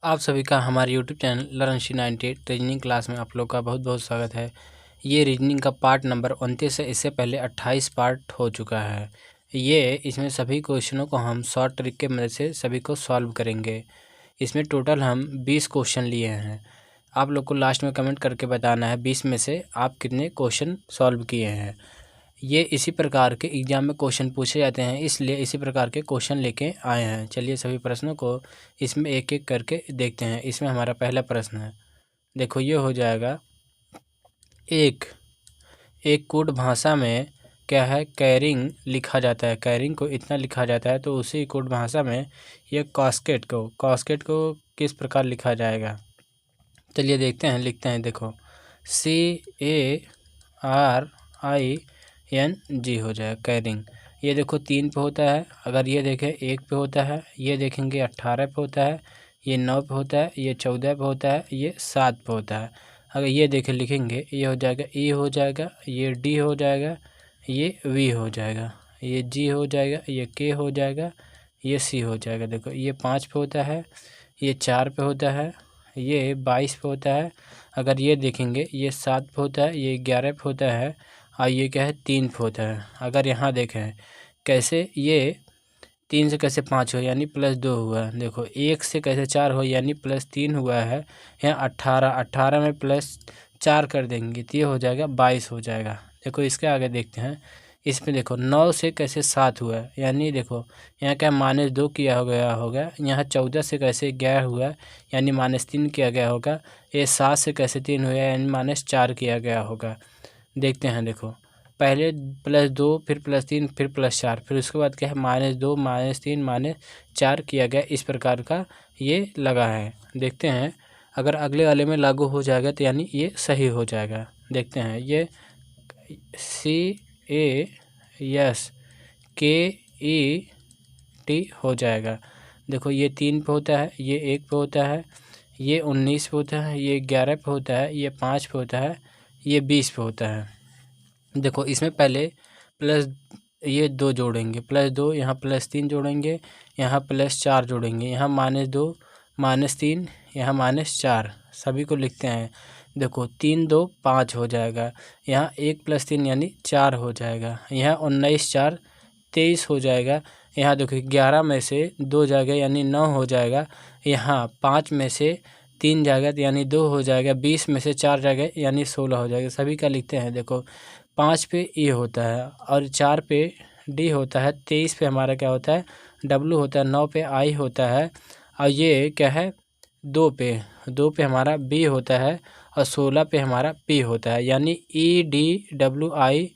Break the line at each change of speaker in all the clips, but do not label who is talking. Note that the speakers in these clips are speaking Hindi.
आप सभी का हमारे यूट्यूब चैनल लर्न98 रीजनिंग क्लास में आप लोग का बहुत बहुत स्वागत है। ये रीजनिंग का पार्ट नंबर 29 है। इससे पहले 28 पार्ट हो चुका है। इसमें सभी क्वेश्चनों को हम शॉर्ट ट्रिक के मदद से सभी को सॉल्व करेंगे। इसमें टोटल हम 20 क्वेश्चन लिए हैं। आप लोग को लास्ट में कमेंट करके बताना है 20 में से आप कितने क्वेश्चन सॉल्व किए हैं। ये इसी प्रकार के एग्ज़ाम में क्वेश्चन पूछे जाते हैं, इसलिए इसी प्रकार के क्वेश्चन लेके आए हैं। चलिए सभी प्रश्नों को इसमें एक एक करके देखते हैं। इसमें हमारा पहला प्रश्न है, देखो ये हो जाएगा। एक कोड भाषा में क्या है, कैरिंग लिखा जाता है। कैरिंग को इतना लिखा जाता है, तो उसी कोड भाषा में ये कास्केट को किस प्रकार लिखा जाएगा। चलिए देखते हैं, लिखते हैं। देखो CARING हो जाएगा कैरिंग। ये देखो 3 पे होता है। अगर ये देखें 1 पे होता है, ये देखेंगे 18 पे होता है, ये 9 पे होता है, ये 14 पे होता है, ये 7 पे होता है। अगर ये देखें लिखेंगे, ये हो जाएगा E हो जाएगा, ये D हो जाएगा, ये V हो जाएगा, ये G हो जाएगा, ये K हो जाएगा, ये C हो जाएगा। देखो ये 5 पे होता है, ये 4 पे होता है, ये 22 पे होता है। अगर ये देखेंगे ये 7 पे होता है, ये 11 पे होता है, और ये क्या है 3 पे होता है। अगर यहाँ देखें कैसे ये 3 से कैसे 5 हो यानी +2 हुआ। देखो 1 से कैसे 4 हो यानी +3 हुआ है। यहाँ 18 में +4 कर देंगे तो ये हो जाएगा 22 हो जाएगा। देखो इसके आगे देखते हैं। इसमें देखो 9 से कैसे 7 हुआ है, यानी देखो यहाँ क्या -2 किया होगा। यहाँ 14 से कैसे 11 हुआ यानी -3 किया गया होगा। ये 7 से कैसे 3 हुआ यानी -4 किया गया होगा। देखते हैं, देखो पहले +2 फिर +3 फिर +4 फिर उसके बाद क्या है -2 -3 -4 किया गया। इस प्रकार का ये लगा है। देखते हैं अगर अगले वाले में लागू हो जाएगा तो यानी ये सही हो जाएगा। देखते हैं ये CASKET हो जाएगा। देखो ये 3 पे होता है, ये 1 पे होता है, ये 19 पे होता है, ये 11 पे होता है, ये 5 पे होता है, ये 20 पे होता है। देखो इसमें पहले ये 2 जोड़ेंगे, +2 यहाँ +3 जोड़ेंगे, यहाँ +4 जोड़ेंगे, यहाँ -2 -3 यहाँ -4 सभी को लिखते हैं। देखो 3 2 5 हो जाएगा। यहाँ 1 + 3 यानी 4 हो जाएगा। यहाँ 19 4 23 हो जाएगा। यहाँ देखो 11 में से 2 जाएगा यानी 9 हो जाएगा। यहाँ 5 में से 3 जाएगा तो यानी 2 हो जाएगा। 20 में से 4 जाएगा यानी 16 हो जाएगा। सभी का लिखते हैं। देखो 5 पे E होता है और 4 पे D होता है, 23 पे हमारा क्या होता है W होता है, 9 पे I होता है, और ये क्या है 2 पे हमारा B होता है, और 16 पे हमारा P होता है, यानी EDWIBP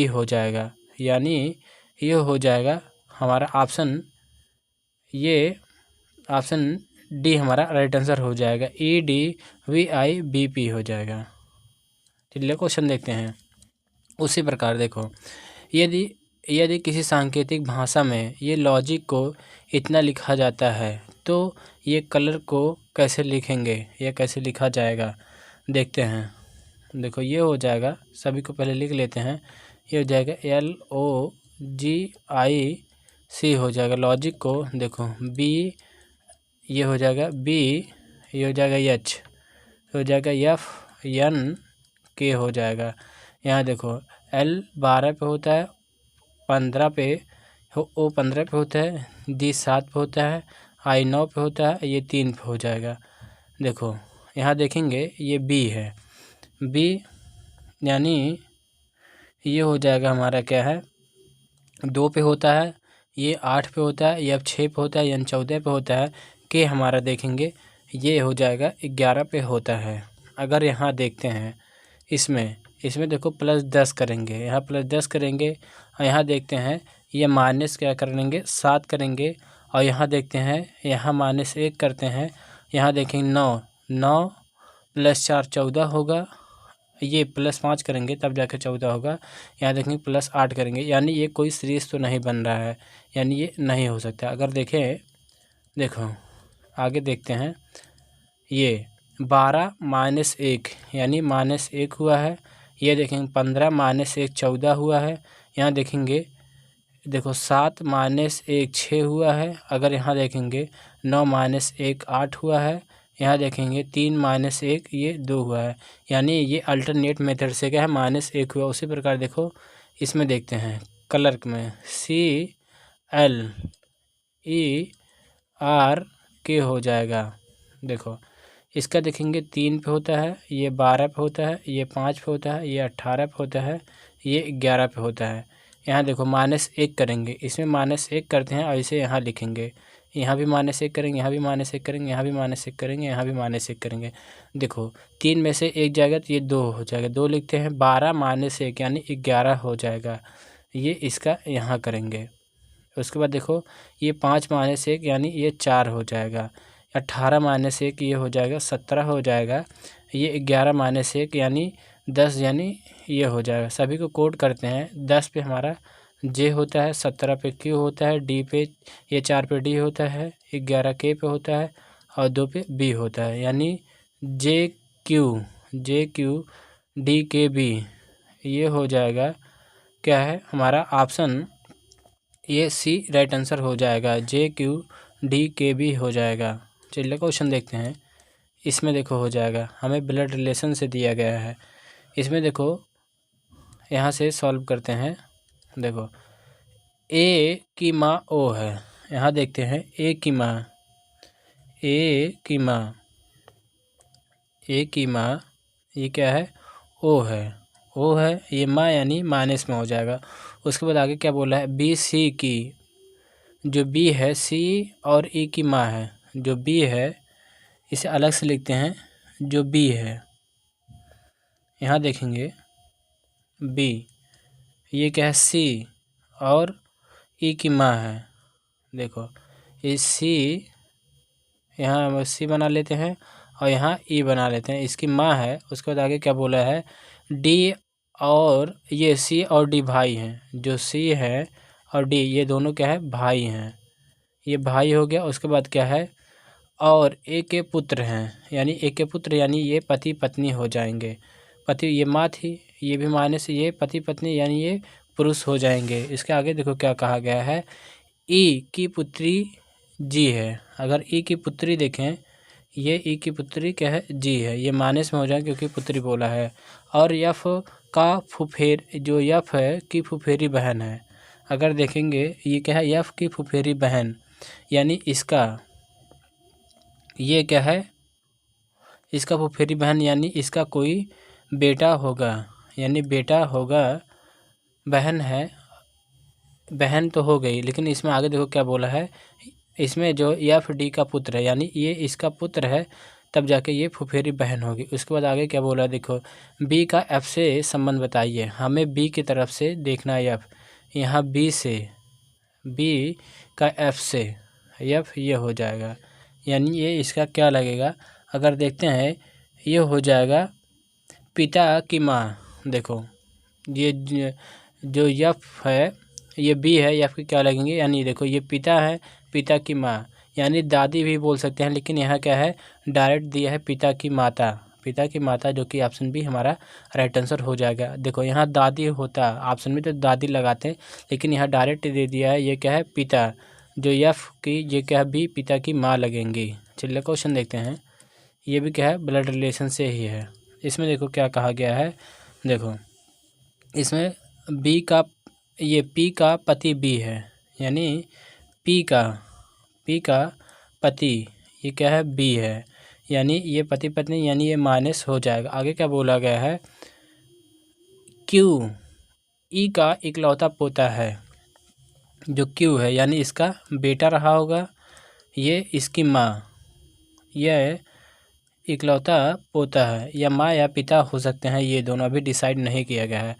हो जाएगा। यानी ये हो जाएगा हमारा ऑप्शन D हमारा राइट आंसर हो जाएगा। EDWIBP हो जाएगा। चलिए क्वेश्चन देखते हैं। उसी प्रकार देखो यदि किसी सांकेतिक भाषा में ये लॉजिक को इतना लिखा जाता है तो ये कलर को कैसे लिखेंगे, ये कैसे लिखा जाएगा। देखते हैं। देखो ये हो जाएगा, सभी को पहले लिख लेते हैं। ये हो जाएगा LOGIC हो जाएगा लॉजिक को। देखो B ये हो जाएगा B, ये हो जाएगा H, हो जाएगा FNK हो जाएगा। यहाँ देखो L 12 पे होता है, 15 पे O 15 पे होता है, D 7 पे होता है, I 9 पे होता है, ये 3 पे हो जाएगा। देखो यहाँ देखेंगे ये B है, B यानी ये हो जाएगा हमारा क्या है 2 पे होता है, ये 8 पे होता है, ये 6 पे होता है, यानी 14 पे होता है। K हमारा देखेंगे ये हो जाएगा 11 पे होता है। अगर यहाँ देखते हैं इसमें देखो +10 करेंगे, यहाँ +10 करेंगे, और यहाँ देखते हैं ये माइनस क्या करेंगे 7 करेंगे, और यहाँ देखते हैं यहाँ -1 करते हैं। यहाँ देखेंगे 9 + 4 14 होगा, ये +5 करेंगे तब जाकर 14 होगा। यहाँ देखेंगे +8 करेंगे, यानी ये कोई सीरीज़ तो नहीं बन रहा है, यानी ये नहीं हो सकता। अगर देखें, देखो आगे देखते हैं। ये 12 -1 यानी -1 हुआ है। ये देखेंगे 15 -1 14 हुआ है। यहाँ देखेंगे देखो 7 -1 6 हुआ है। अगर यहाँ देखेंगे 9 माइनस 1 8 हुआ है। यहाँ देखेंगे 3 माइनस 1 ये 2 हुआ है, यानी ये अल्टरनेट मेथड से क्या है -1 हुआ। उसी प्रकार देखो इसमें देखते हैं कलर में CLERK हो जाएगा। देखो इसका देखेंगे 3 पे होता है, ये 12 पे होता है, ये 5 पे होता है, ये 18 पे होता है, ये 11 पे होता है। यहाँ देखो -1 करेंगे, इसमें -1 करते हैं और इसे यहाँ लिखेंगे। यहाँ भी -1 करेंगे, यहाँ भी -1 करेंगे, यहाँ भी -1 करेंगे, यहाँ भी -1 करेंगे। देखो 3 में से 1 जाएगा तो ये 2 हो जाएगा, 2 लिखते हैं। 12 -1 यानी 11 हो जाएगा। ये इसका यहाँ करेंगे। उसके बाद देखो ये 5 -1 यानी ये 4 हो जाएगा। 18 -1 ये हो जाएगा 17 हो जाएगा। ये 11 -1 यानी 10 यानी ये हो जाएगा। सभी को कोड करते हैं। 10 पे हमारा J होता है, 17 पे Q होता है, D पे ये 4 पे D होता है, 11 K पे होता है और 2 पे B होता है, यानी JQDKB ये हो जाएगा। क्या है हमारा ऑप्शन ये C राइट आंसर हो जाएगा। JQDKB हो जाएगा। चलिए क्वेश्चन देखते हैं। इसमें देखो हो जाएगा, हमें ब्लड रिलेशन से दिया गया है। इसमें देखो यहाँ से सॉल्व करते हैं। देखो A की माँ O है। यहाँ देखते हैं A की माँ ये क्या है O है, ये माँ यानी माइनस में हो जाएगा। उसके बाद आगे क्या बोला है B C की, जो B है C और E की माँ है। जो B है इसे अलग से लिखते हैं, जो B है यहाँ देखेंगे B ये क्या है C और E की माँ है। देखो इस C यहाँ C बना लेते हैं और यहाँ E बना लेते हैं, इसकी माँ है। उसके बाद आगे क्या बोला है D और ये C और D भाई हैं। जो C है और D ये दोनों क्या है भाई हैं, ये भाई हो गया। उसके बाद क्या है और A के पुत्र हैं, यानी A के पुत्र यानी ये पति पत्नी हो जाएंगे। पति ये माँ थी, ये भी माइनस ये पति पत्नी यानी ये पुरुष हो जाएंगे। इसके आगे देखो क्या कहा गया है E की पुत्री G है। अगर E की पुत्री देखें, ये E की पुत्री क्या है G है, ये माइनस में हो जाए क्योंकि पुत्री बोला है। और F का फुफेर जो F है की फुफेरी बहन है। अगर देखेंगे ये क्या है F की फुफेरी बहन, यानी इसका ये क्या है इसका फुफेरी बहन, यानी इसका कोई बेटा होगा, यानी बेटा होगा। बहन है, बहन तो हो गई, लेकिन इसमें आगे देखो क्या बोला है। इसमें जो FD का पुत्र है, यानी ये इसका पुत्र है, तब जाके ये फुफेरी बहन होगी। उसके बाद आगे क्या बोला देखो B का F से संबंध बताइए। हमें B की तरफ से देखना है F, यहाँ B से B का F से F ये हो जाएगा, यानी ये इसका क्या लगेगा। अगर देखते हैं ये हो जाएगा पिता की माँ। देखो ये जो F है ये B है, F की क्या लगेंगे, यानी देखो ये पिता है, पिता की माँ यानी दादी भी बोल सकते हैं, लेकिन यहाँ क्या है डायरेक्ट दिया है पिता की माता, जो कि ऑप्शन बी हमारा राइट आंसर हो जाएगा। देखो यहाँ दादी होता, ऑप्शन में तो दादी लगाते हैं, लेकिन यहाँ डायरेक्ट दे दिया है ये क्या है पिता, जो F की ये क्या है B पिता की माँ लगेंगी। चलिए क्वेश्चन देखते हैं। ये भी क्या है ब्लड रिलेशन से ही है। इसमें देखो क्या कहा गया है। देखो इसमें B का ये P का पति B है, यानी P का पति ये क्या है B है, यानी ये पति पत्नी, यानी ये माइनस हो जाएगा। आगे क्या बोला गया है Q E का इकलौता पोता है, जो Q है यानी इसका बेटा रहा होगा। ये इसकी माँ, यह इकलौता पोता है, या माँ या पिता हो सकते हैं, ये दोनों अभी डिसाइड नहीं किया गया है।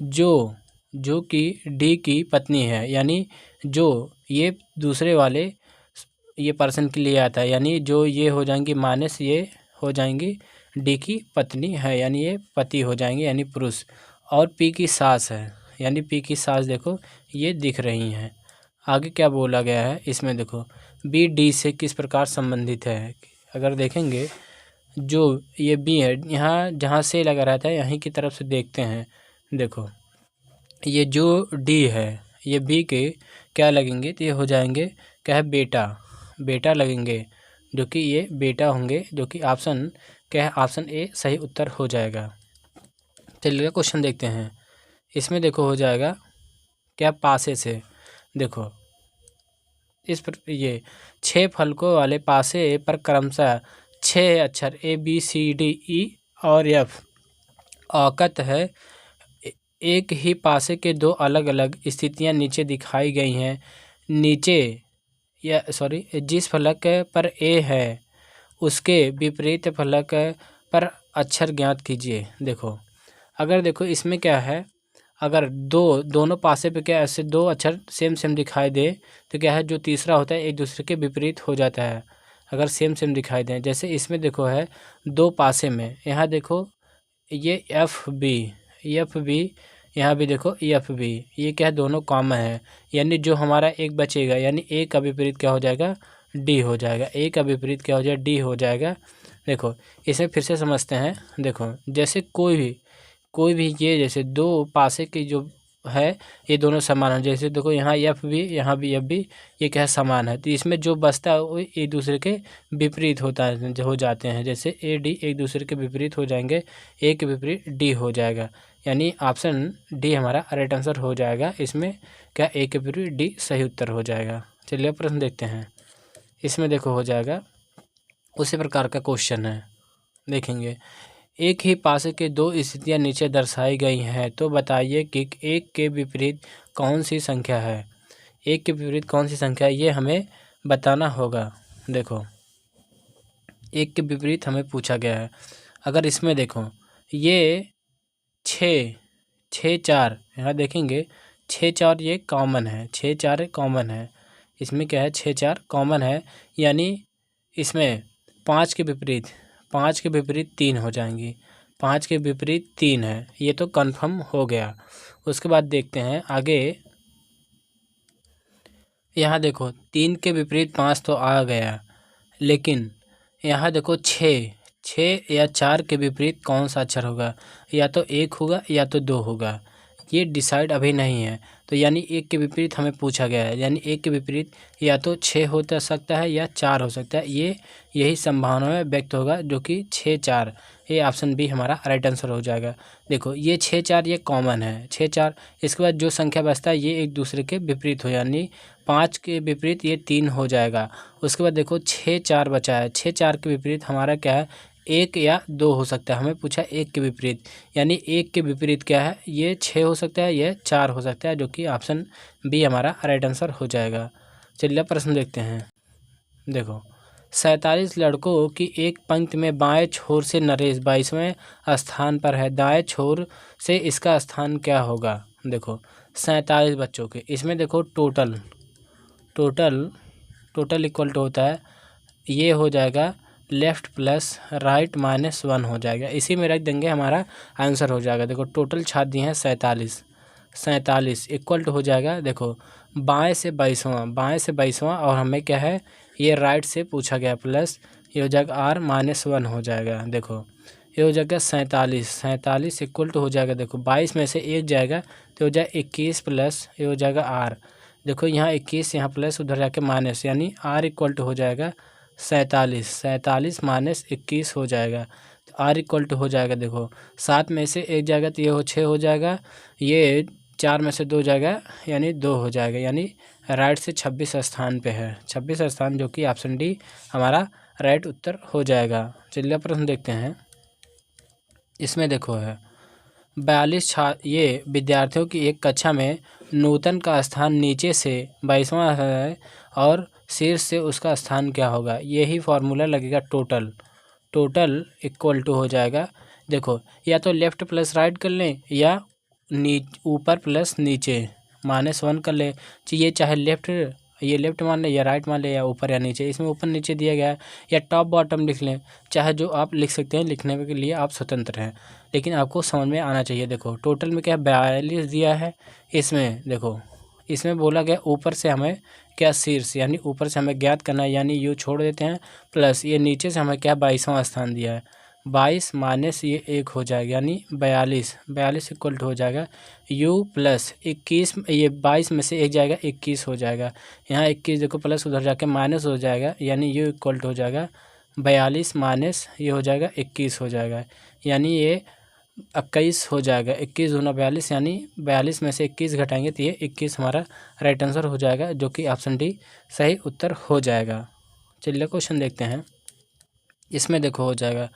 जो कि D की पत्नी है, यानी जो ये दूसरे वाले ये पर्सन के लिए आता है, यानी जो ये हो जाएंगी माइनस ये हो जाएंगी D की पत्नी है, यानी ये पति हो जाएंगे यानी पुरुष। और P की सास है, यानी P की सास देखो ये दिख रही हैं। आगे क्या बोला गया है इसमें देखो B D से किस प्रकार संबंधित है। अगर देखेंगे जो ये B है, यहाँ जहाँ से लगा रहता है यहीं की तरफ से देखते हैं। देखो ये जो D है ये B के क्या लगेंगे, तो ये हो जाएंगे क्या है बेटा, बेटा लगेंगे, जो कि ये बेटा होंगे, जो कि ऑप्शन क्या है, ऑप्शन ए सही उत्तर हो जाएगा। चलिए क्वेश्चन देखते हैं। इसमें देखो हो जाएगा क्या, पासे से। देखो इस पर ये 6 फलकों वाले पासे पर क्रमशः 6 अक्षर ABCDE और F औकत है। एक ही पासे के दो अलग अलग स्थितियां नीचे दिखाई गई हैं। नीचे या जिस फलक पर ए है उसके विपरीत फलक पर अक्षर ज्ञात कीजिए। देखो अगर देखो इसमें क्या है, अगर दोनों पासे पे क्या ऐसे दो अक्षर सेम सेम दिखाई दे तो क्या है, जो तीसरा होता है एक दूसरे के विपरीत हो जाता है अगर सेम सेम दिखाई दें। जैसे इसमें देखो है दो पासे में, यहाँ देखो ये एफ बी, यहाँ भी देखो एफ बी, ये क्या है, दोनों कॉमन है, यानी जो हमारा एक बचेगा यानी ए का विपरीत क्या हो जाएगा, डी हो जाएगा। ए का विपरीत क्या हो जाएगा, डी हो जाएगा। देखो इसे फिर से समझते हैं। देखो जैसे कोई भी ये जैसे दो पासे की जो है ये दोनों समान है। जैसे देखो यहाँ एफ भी, यहाँ भी एफ भी, ये क्या है, समान है। तो इसमें जो बचता है वो एक दूसरे के विपरीत होता है, जो हो जाते हैं। जैसे ए डी एक दूसरे के विपरीत हो जाएंगे, ए के विपरीत डी हो जाएगा, यानी ऑप्शन डी हमारा राइट आंसर हो जाएगा। इसमें क्या ए के विपरीत डी सही उत्तर हो जाएगा। चलिए प्रश्न देखते हैं। इसमें देखो हो जाएगा उसी प्रकार का क्वेश्चन है। देखेंगे एक ही पासे के दो स्थितियां नीचे दर्शाई गई हैं, तो बताइए कि एक के विपरीत कौन सी संख्या है। एक के विपरीत कौन सी संख्या है ये हमें बताना होगा। देखो एक के विपरीत हमें पूछा गया है। अगर इसमें देखो ये 6 4 यहाँ देखेंगे 6 4 ये कॉमन है, 6 4 कॉमन है। इसमें क्या है, 6 4 कॉमन है, यानी इसमें 5 के विपरीत 3 हो जाएंगी। 5 के विपरीत 3 है, ये तो कंफर्म हो गया। उसके बाद देखते हैं आगे। यहाँ देखो 3 के विपरीत 5 तो आ गया, लेकिन यहाँ देखो 6 या 4 के विपरीत कौन सा अक्षर होगा, या तो 1 होगा या तो 2 होगा, ये डिसाइड अभी नहीं है। तो यानी एक के विपरीत हमें पूछा गया है, यानी एक के विपरीत या तो 6 हो सकता है या 4 हो सकता है। यही संभावना में व्यक्त होगा, जो कि 6 4, ये ऑप्शन बी हमारा राइट आंसर हो जाएगा। देखो ये 6 4 ये कॉमन है, 6 4। इसके बाद जो संख्या बचता है ये एक दूसरे के विपरीत हो, यानी 5 के विपरीत ये 3 हो जाएगा। उसके बाद देखो 6 4 बचा है, 6 4 के विपरीत हमारा क्या है, 1 या 2 हो सकता है। हमें पूछा 1 के विपरीत, यानी 1 के विपरीत क्या है, ये 6 हो सकता है, ये 4 हो सकता है, जो कि ऑप्शन बी हमारा राइट आंसर हो जाएगा। चलिए प्रश्न देखते हैं। देखो 47 लड़कों की एक पंक्ति में बाएं छोर से नरेश 22वें स्थान पर है, दाएं छोर से इसका स्थान क्या होगा। देखो 47 बच्चों के, इसमें देखो टोटल इक्वल टू होता है, ये हो जाएगा लेफ़्ट प्लस राइट -1 हो जाएगा। इसी में रख देंगे, हमारा आंसर हो जाएगा। देखो टोटल छात्र दिए हैं 47 इक्वल टू हो जाएगा। देखो बाएं से 22वां और हमें क्या है, ये राइट से पूछा गया, प्लस ये हो जाएगा R -1 हो जाएगा। देखो ये हो जाएगा 47 इक्वल टू हो जाएगा। देखो 22 में से 1 जाएगा तो हो जाएगा 21 प्लस ये हो जाएगा R। देखो यहाँ 21 यहाँ प्लस उधर जाके माइनस, यानी R इक्वल टू हो जाएगा 47 माइनस 21 हो जाएगा, तो R इक्वल टू हो जाएगा। देखो 7 में से 1 जाएगा तो ये 6 हो जाएगा, ये 4 में से 2 जाएगा यानी 2 हो जाएगा, यानी राइट से 26 स्थान पे है, 26 स्थान, जो कि ऑप्शन डी हमारा राइट उत्तर हो जाएगा। चलिए प्रश्न देखते हैं। इसमें देखो है 42 ये विद्यार्थियों की एक कक्षा में नूतन का स्थान नीचे से 22वां है और शीर्ष से उसका स्थान क्या होगा। यही फार्मूला लगेगा, टोटल इक्वल टू हो जाएगा। देखो या तो लेफ़्ट प्लस राइट कर लें या ऊपर प्लस नीचे -1 कर लें, ये चाहे लेफ़्ट मान लें या राइट मान लें या ऊपर या नीचे। इसमें ऊपर नीचे दिया गया है, या टॉप बॉटम लिख लें, चाहे जो आप लिख सकते हैं, लिखने के लिए आप स्वतंत्र हैं, लेकिन आपको समझ में आना चाहिए। देखो टोटल में क्या 42 दिया है, इसमें देखो इसमें बोला गया ऊपर से हमें क्या शीर्ष, यानी ऊपर से हमें ज्ञात करना है, यानी यू छोड़ देते हैं, प्लस ये नीचे से हमें क्या 22वां स्थान दिया है, 22 माइनस ये 1 हो जाएगा, यानी 42 इक्वल टू हो जाएगा u प्लस 21, ये 22 में से 1 जाएगा 21 हो जाएगा। यहाँ 21 देखो प्लस उधर जाके माइनस हो जाएगा, यानी u इक्वल टू हो जाएगा 42 माइनस ये हो जाएगा 21 हो जाएगा, यानी ये 21 हो जाएगा। 21 दूना 42, यानी 42 में से 21 घटाएंगे तो ये 21 हमारा राइट आंसर हो जाएगा, जो कि ऑप्शन डी सही उत्तर हो जाएगा। चलिए क्वेश्चन देखते हैं। इसमें देखो हो जाएगा,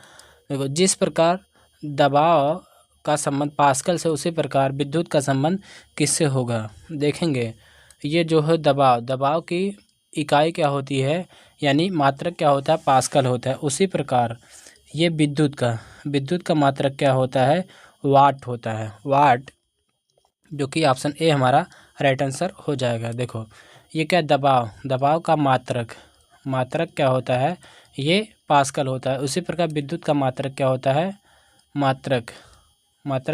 देखो जिस प्रकार दबाव का संबंध पास्कल से, उसी प्रकार विद्युत का संबंध किससे होगा। देखेंगे ये जो है दबाव की इकाई क्या होती है, यानी मात्रक क्या होता है, पास्कल होता है। उसी प्रकार ये विद्युत का मात्रक क्या होता है, वाट होता है, वाट, जो कि ऑप्शन ए हमारा राइट आंसर हो जाएगा। देखो ये क्या, दबाव का मात्रक क्या होता है, ये पास्कल होता है। उसी प्रकार विद्युत का मात्रक क्या होता है, मात्रक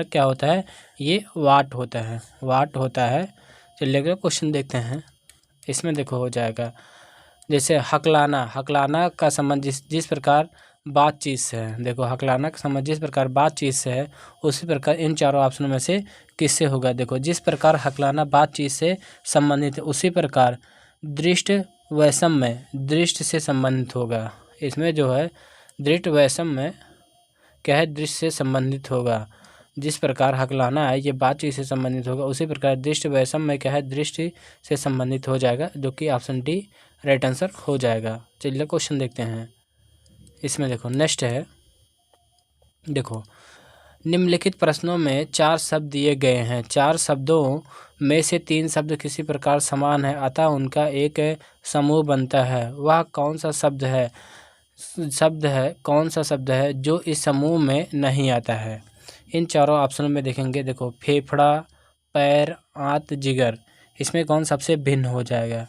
क्या होता है, ये वाट होता है। चलिए अगला क्वेश्चन देखते हैं। इसमें देखो हो जाएगा, जैसे हकलाना का संबंध जिस प्रकार बातचीत से है। देखो हकलाना का संबंध जिस प्रकार बातचीत से है, उसी प्रकार इन चारों ऑप्शनों में से किससे होगा। देखो जिस प्रकार हकलाना बातचीत से संबंधित है, उसी प्रकार दृष्ट दृष्ट से संबंधित होगा। इसमें जो है दृष्ट वैषम्य क्या है, दृष्ट से संबंधित होगा। जिस प्रकार हकलाना है ये बातचीत से संबंधित होगा, उसी प्रकार दृष्ट वैषम्य क्या है, दृष्टि से संबंधित हो जाएगा, जो कि ऑप्शन डी राइट आंसर हो जाएगा। चलिए क्वेश्चन देखते हैं। इसमें देखो नेक्स्ट है, देखो निम्नलिखित प्रश्नों में 4 शब्द दिए गए हैं। 4 शब्दों में से 3 शब्द किसी प्रकार समान है, अतः उनका एक समूह बनता है। वह कौन सा शब्द है जो इस समूह में नहीं आता है। इन चारों ऑप्शनों में देखेंगे, देखो फेफड़ा, पैर, आंत, जिगर, इसमें कौन सबसे भिन्न हो जाएगा।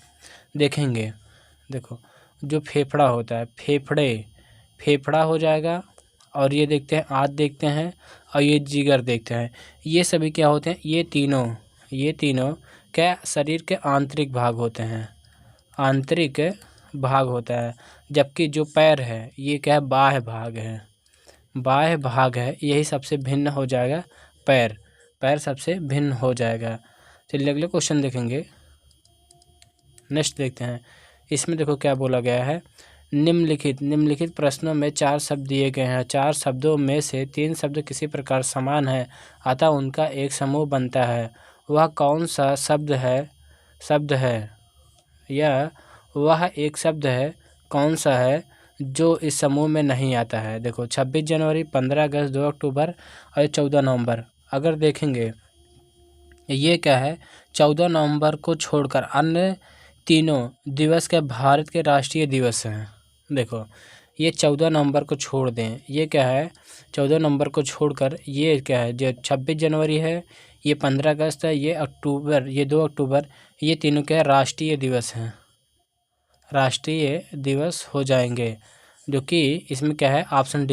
देखेंगे, देखो जो फेफड़ा होता है, फेफड़ा हो जाएगा, और ये देखते हैं आंत देखते हैं, और ये जिगर देखते हैं। ये सभी क्या होते हैं, ये तीनों क्या शरीर के आंतरिक भाग होते हैं, आंतरिक भाग होता है। जबकि जो पैर है ये क्या है, बाह्य भाग है, यही सबसे भिन्न हो जाएगा। पैर सबसे भिन्न हो जाएगा। चलिए अगले क्वेश्चन देखेंगे। नेक्स्ट देखते हैं। इसमें देखो क्या बोला गया है, निम्नलिखित प्रश्नों में 4 शब्द दिए गए हैं। 4 शब्दों में से 3 शब्द किसी प्रकार समान है, अतः उनका एक समूह बनता है। वह कौन सा शब्द है या वह एक शब्द है कौन सा है जो इस समूह में नहीं आता है। देखो 26 जनवरी, 15 अगस्त, 2 अक्टूबर और 14 नवंबर। अगर देखेंगे ये क्या है, 14 नवंबर को छोड़कर अन्य तीनों दिवस के भारत के राष्ट्रीय दिवस हैं। देखो ये 14 नवंबर को छोड़ दें, ये क्या है, 14 नवंबर को छोड़कर ये क्या है, जो 26 जनवरी है, ये 15 अगस्त है, ये 2 अक्टूबर, ये तीनों क्या है, राष्ट्रीय दिवस हो जाएंगे, जो कि इसमें क्या है, ऑप्शन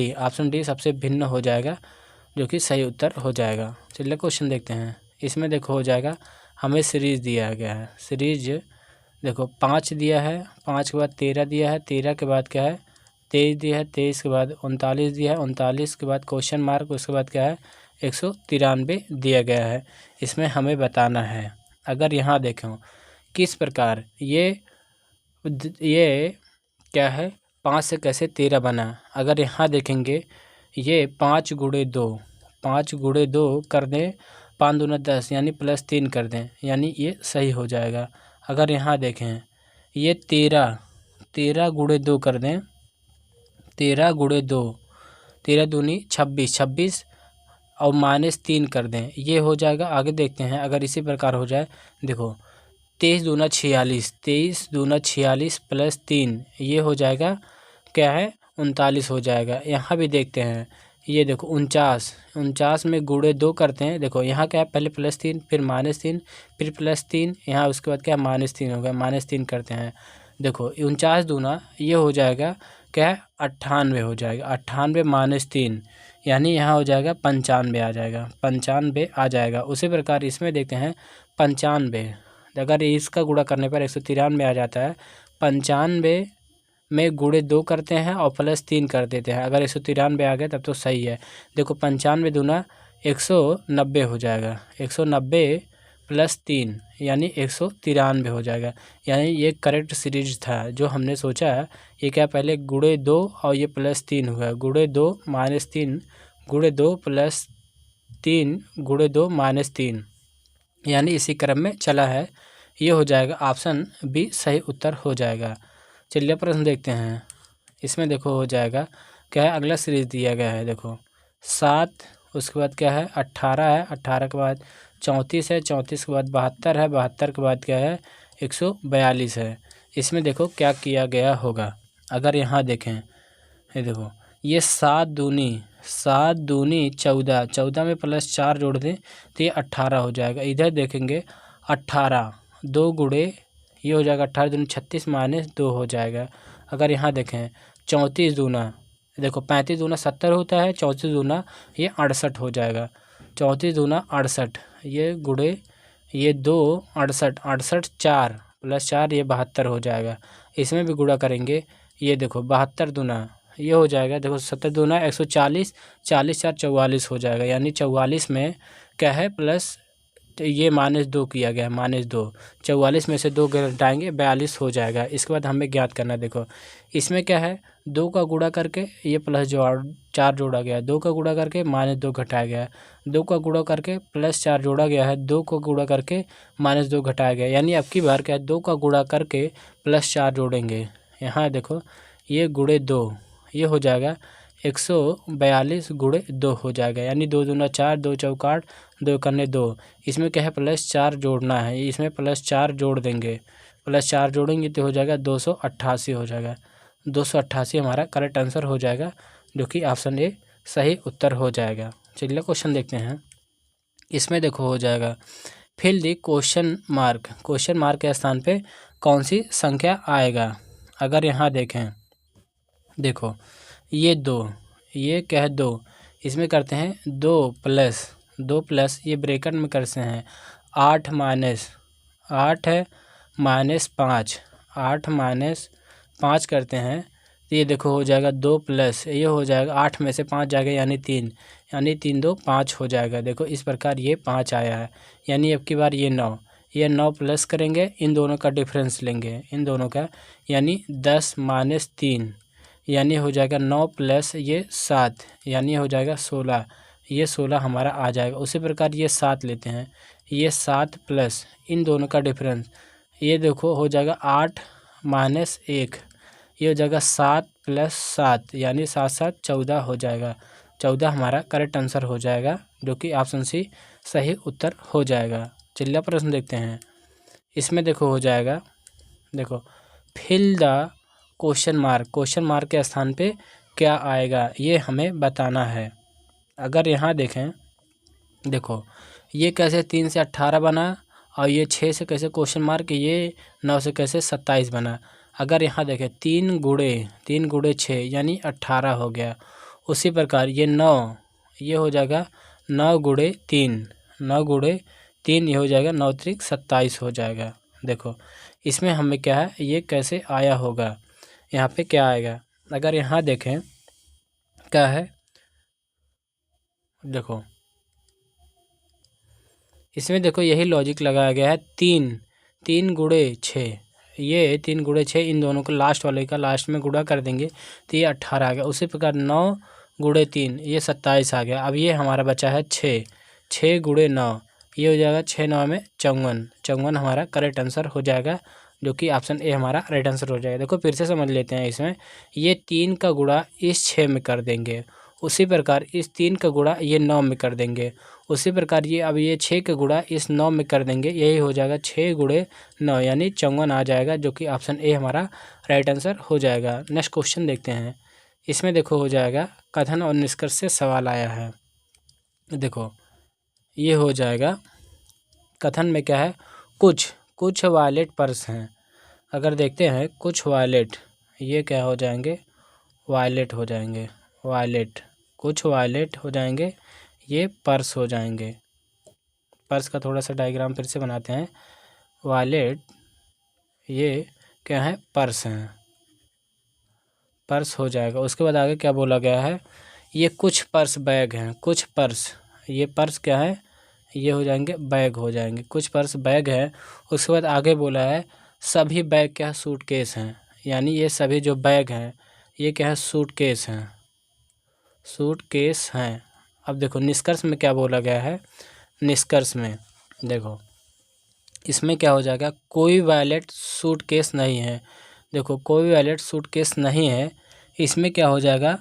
डी सबसे भिन्न हो जाएगा, जो कि सही उत्तर हो जाएगा। चलिए क्वेश्चन देखते हैं। इसमें देखो हो जाएगा, हमें सीरीज दिया गया है। सीरीज देखो 5 दिया है, 5 के बाद 13 दिया है, 13 के बाद क्या है 23 दिया है, 23 के बाद 39 दिया है, 39 के बाद क्वेश्चन मार्क, उसके बाद क्या है 193 दिया गया है। इसमें हमें बताना है, अगर यहाँ देखें किस प्रकार ये क्या है 5 से कैसे 13 बना। अगर यहाँ देखेंगे ये 5 गुणे 2 कर दें, 5 दूना 10 यानी +3 कर दें, यानी ये सही हो जाएगा। अगर यहाँ देखें ये 13 गुणे 2 कर दें, 13 गुणे 2, 13 दूनी 26 और -3 कर दें, ये हो जाएगा। आगे देखते हैं, अगर इसी प्रकार हो जाए, देखो 23 दूना 46 +3, ये हो जाएगा क्या है 39 हो जाएगा। यहाँ भी देखते हैं, ये देखो 49 में गुणे 2 करते हैं। देखो यहाँ क्या है, पहले +3 फिर -3 फिर +3, यहाँ उसके बाद क्या -3 हो गया, -3 करते हैं। देखो 49 दूना ये हो जाएगा क्या है 98 हो जाएगा, 98 -3 यानी यहाँ हो जाएगा 95 आ जाएगा। उसी प्रकार इसमें देखते हैं 95, अगर इसका गुणा करने पर 193 आ जाता है। 95 में गुणे 2 करते हैं और प्लस 3 कर देते हैं। अगर 193 आ गया तब तो सही है। देखो 95 दूना 190 हो जाएगा, 190 प्लस 3 यानी 193 हो जाएगा। यानी ये करेक्ट सीरीज था जो हमने सोचा है। ये क्या, पहले गुणे 2 और ये प्लस 3 हुआ, गुणे 2 माइनस 3 गुणे 2 प्लस 3 गुणे 2 माइनस 3, यानी इसी क्रम में चला है। ये हो जाएगा ऑप्शन बी सही उत्तर हो जाएगा। चलिए प्रश्न देखते हैं। इसमें देखो हो जाएगा क्या है, अगला सीरीज दिया गया है। देखो 7, उसके बाद क्या है 18 है, 18 के बाद 34 है, 34 के बाद 72 है, 72 के बाद क्या है 142 है। इसमें देखो क्या किया गया होगा। अगर यहाँ देखें, ये देखो ये 7 दूनी 14, 14 में प्लस 4 जोड़ दें तो ये 18 हो जाएगा। इधर देखेंगे 18 2 गुणे ये हो जाएगा 18 दूनी 36 माइनस 2 हो जाएगा। अगर यहाँ देखें 34 दूना, देखो 35 दूना 70 होता है, 34 दूना ये 68 हो जाएगा। 34 दूना 68, ये गुणे ये 2 68, 68 4 प्लस 4 ये 72 हो जाएगा। इसमें भी गुणा करेंगे, ये देखो 72 दूना ये हो जाएगा, देखो 70 दूना 140, 40 4 44 हो जाएगा। यानी 44 में क्या है प्लस, तो ये -2 किया गया है, -2, 44 में से 2 घटाएंगे 42 हो जाएगा। इसके बाद हमें ज्ञात करना, देखो इसमें क्या है 2 का गुणा करके ये प्लस जो 4 जोड़ा गया है, 2 का गुणा करके -2 घटाया गया है, 2 का गुणा करके प्लस 4 जोड़ा गया है, 2 को गुणा करके -2 घटाया गया। यानी अब की बार क्या है 2 का गुणा करके प्लस 4 जोड़ेंगे। यहाँ देखो ये गुणे 2 ये हो जाएगा 142 गुणे 2 हो जाएगा। यानी 2 दूना 4, 2 चौक 8, 2 करने 2। इसमें क्या है प्लस 4 जोड़ना है, इसमें प्लस 4 जोड़ देंगे, प्लस 4 जोड़ेंगे तो हो जाएगा 288 हो जाएगा। 288 हमारा करेक्ट आंसर हो जाएगा, जो कि ऑप्शन ए सही उत्तर हो जाएगा। चलिए क्वेश्चन देखते हैं। इसमें देखो हो जाएगा फिल द क्वेश्चन मार्क के स्थान पे कौन सी संख्या आएगा। अगर यहाँ देखें, देखो ये 2, ये क्या है 2, इसमें करते हैं 2 प्लस ये ब्रैकेट में करते हैं 8 माइनस 8 है माइनस 5, 8 माइनस 5 करते हैं तो ये देखो हो जाएगा 2 प्लस ये हो जाएगा 8 में से 5 जाएगा यानी 3, यानी 3 2 5 हो जाएगा। देखो इस प्रकार ये 5 आया है। यानी अब की बार ये 9, ये 9 प्लस करेंगे, इन दोनों का डिफरेंस लेंगे, इन दोनों का, यानी 10 माइनस 3 यानी हो जाएगा 9 प्लस ये 7 यानी हो जाएगा 16, ये 16 हमारा आ जाएगा। उसी प्रकार ये 7 लेते हैं, ये 7 प्लस इन दोनों का डिफरेंस, ये देखो हो जाएगा 8 माइनस 1, ये हो जाएगा 7 प्लस 7 यानी 7 7 14 हो जाएगा। 14 हमारा करेक्ट आंसर हो जाएगा, जो कि ऑप्शन सी सही उत्तर हो जाएगा। चलिए प्रश्न देखते हैं। इसमें देखो हो जाएगा, देखो फिल द क्वेश्चन मार्क के स्थान पे क्या आएगा ये हमें बताना है। अगर यहाँ देखें, देखो ये कैसे 3 से 18 बना और ये 6 से कैसे क्वेश्चन मार्क, ये 9 से कैसे 27 बना। अगर यहाँ देखें 3 गुणे 6 यानी 18 हो गया। उसी प्रकार ये 9 ये हो जाएगा 9 गुणे 3 ये हो जाएगा 9 3 27 हो जाएगा। देखो इसमें हमें क्या है ये कैसे आया होगा, यहाँ पे क्या आएगा। अगर यहाँ देखें क्या है, देखो इसमें देखो यही लॉजिक लगाया गया है। 3 गुणे 6, ये 3 गुणे 6 इन दोनों को लास्ट वाले का लास्ट में गुणा कर देंगे तो ये 18 आ गया। उसी प्रकार 9 गुणे 3 ये 27 आ गया। अब ये हमारा बचा है 6 गुणे 9 ये हो जाएगा 6 9 में 54 हमारा करेक्ट आंसर हो जाएगा, जो कि ऑप्शन ए हमारा राइट आंसर हो जाएगा। देखो फिर से समझ लेते हैं। इसमें ये 3 का गुणा इस 6 में कर देंगे, उसी प्रकार इस 3 का गुणा ये 9 में कर देंगे, उसी प्रकार ये अब ये 6 का गुणा इस 9 में कर देंगे, यही हो जाएगा 6 गुणे 9 यानी 54 आ जाएगा, जो कि ऑप्शन ए हमारा राइट आंसर हो जाएगा। नेक्स्ट क्वेश्चन देखते हैं। इसमें देखो हो जाएगा कथन और निष्कर्ष से सवाल आया है। देखो ये हो जाएगा कथन में क्या है, कुछ वायलेट पर्स हैं। अगर देखते हैं कुछ वायलेट, ये क्या हो जाएंगे वायलेट हो जाएंगे, कुछ वायलेट हो जाएंगे, ये पर्स हो जाएंगे। पर्स का थोड़ा सा डायग्राम फिर से बनाते हैं। वायलेट ये क्या है पर्स हैं, पर्स हो जाएगा। उसके बाद आगे क्या बोला गया है, ये कुछ पर्स बैग हैं, कुछ पर्स, ये पर्स क्या है, ये हो जाएंगे बैग हो जाएंगे, कुछ पर्स बैग है। उसके बाद आगे बोला है सभी बैग क्या सूटकेस हैं, यानी ये सभी जो बैग हैं ये क्या है, सूटकेस हैं, सूटकेस हैं। अब देखो निष्कर्ष में क्या बोला गया है, निष्कर्ष में देखो इसमें क्या हो जाएगा, कोई वैलेट सूटकेस नहीं है। देखो कोई वैलेट सूटकेस नहीं है, इसमें क्या हो जाएगा,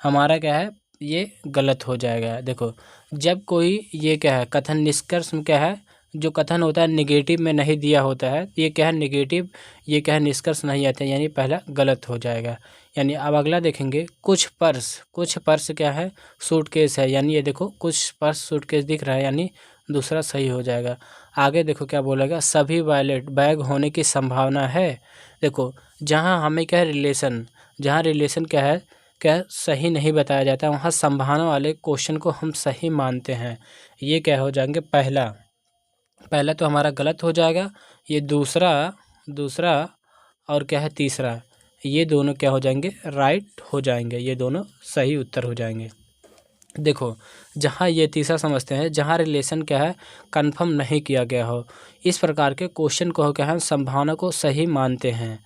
हमारा क्या है, ये गलत हो जाएगा। देखो जब कोई ये क्या है कथन, निष्कर्ष में क्या है, जो कथन होता है नेगेटिव में नहीं दिया होता है, ये क्या है नेगेटिव, ये क्या है निष्कर्ष नहीं आते, यानी पहला गलत हो जाएगा। यानी अब अगला देखेंगे, कुछ पर्स क्या है, सूटकेस है, यानी ये देखो कुछ पर्स सूटकेस दिख रहा है, यानी दूसरा सही हो जाएगा। आगे देखो क्या बोलेगा, सभी वैलेट बैग होने की संभावना है। देखो जहाँ हमें क्या है रिलेशन, जहाँ रिलेशन क्या है, क्या सही नहीं बताया जाता है, वहाँ संभावना वाले क्वेश्चन को हम सही मानते हैं। ये क्या हो जाएंगे, पहला तो हमारा गलत हो जाएगा, ये दूसरा और क्या है तीसरा, ये दोनों क्या हो जाएंगे, राइट हो जाएंगे, ये दोनों सही उत्तर हो जाएंगे। देखो जहाँ ये तीसरा समझते हैं, जहाँ रिलेशन क्या है कंफर्म नहीं किया गया हो, इस प्रकार के क्वेश्चन को क्या है, संभावना को सही मानते हैं।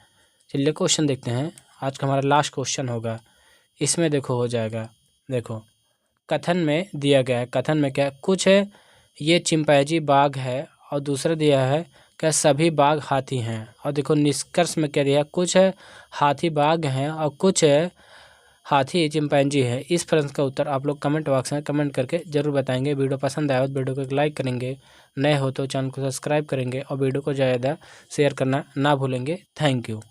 चलिए क्वेश्चन देखते हैं, आज का हमारा लास्ट क्वेश्चन होगा। इसमें देखो हो जाएगा, देखो कथन में दिया गया है, कथन में क्या कुछ है, ये चिंपैंजी बाघ है, और दूसरा दिया है क्या सभी बाघ हाथी हैं। और देखो निष्कर्ष में क्या दिया, कुछ है हाथी बाघ हैं और कुछ है हाथी चिंपैंजी है। इस प्रश्न का उत्तर आप लोग कमेंट बॉक्स में कमेंट करके जरूर बताएंगे। वीडियो पसंद आया तो वीडियो को एक लाइक करेंगे, नए हो तो चैनल को सब्सक्राइब करेंगे और वीडियो को ज़्यादा शेयर करना ना भूलेंगे। Thank you.